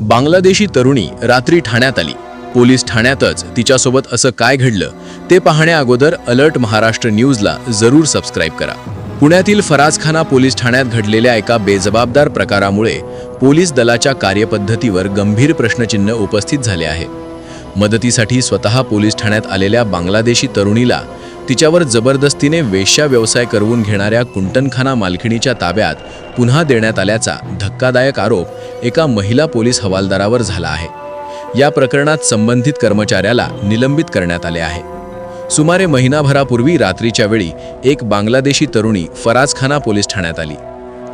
बांगलादेशी तरुणी रात्री ठाण्यात आली. पोलीस ठाण्यातच तिच्यासोबत असं काय घडलं ते पाहण्याअगोदर अलर्ट महाराष्ट्र न्यूजला जरूर सबस्क्राईब करा. पुण्यातील फराजखाना पोलीस ठाण्यात घडलेल्या एका बेजबाबदार प्रकारामुळे पोलीस दलाच्या कार्यपद्धतीवर गंभीर प्रश्नचिन्ह उपस्थित झाले आहे. मदतीसाठी स्वतः पोलीस ठाण्यात आलेल्या बांगलादेशी तरुणीला तिच्यावर जबरदस्तीने वेश्या व्यवसाय करवून घेणाऱ्या कुंटनखाना मालकिणीच्या ताब्यात पुन्हा देण्यात आल्याचा धक्कादायक आरोप एका महिला पोलीस हवालदारावर झाला आहे. या प्रकरणात संबंधित कर्मचाऱ्याला निलंबित करण्यात आले आहे. सुमारे महिनाभरापूर्वी रात्रीच्या वेळी एक बांगलादेशी तरुणी फराजखाना पोलीस ठाण्यात आली.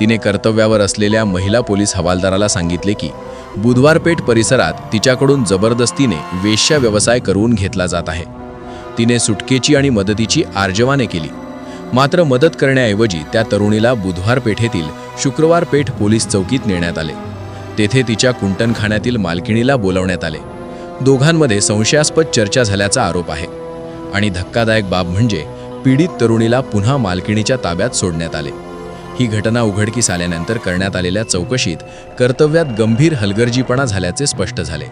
तिने कर्तव्यावर असलेल्या महिला पोलीस हवालदाराला सांगितले की बुधवार पेठ परिसरात तिच्याकडून जबरदस्तीने वेश्या व्यवसाय करवून घेतला जात आहे. तिने सुटकेची आणि मदतीची आर्जवाने केली. मात्र मदत करण्याऐवजी त्या तरुणीला बुधवार पेठेतील शुक्रवार पेठ पोलीस चौकीत नेण्यात आले. तेथे तिच्या कुंटनखान्यातील मालकिणीला बोलावण्यात आले. दोघांमध्ये संशयास्पद चर्चा झाल्याचा आरोप आहे. आणि धक्कादायक बाब म्हणजे पीडित तरुणीला पुन्हा मालकिणीच्या ताब्यात सोडण्यात आले. ही घटना उघडकीस आल्यानंतर करण्यात आलेल्या चौकशीत कर्तव्यात गंभीर हलगर्जीपणा झाल्याचे स्पष्ट झाले.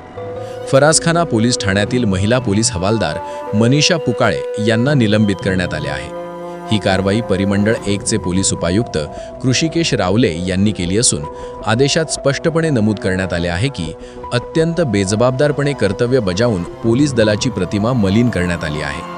फराजखाना पोलीस ठाण्यातील महिला पोलीस हवालदार मनीषा पुकाळे यांना निलंबित करण्यात आले आहे. ही कारवाई परिमंडळ 1 चे पोलीस उपायुक्त कृषिकेश रावले यांनी केली असून आदेशात स्पष्टपणे नमूद करण्यात आले आहे की अत्यंत बेजबाबदारपणे कर्तव्य बजावून पोलीस दलाची प्रतिमा मलिन करण्यात आली आहे.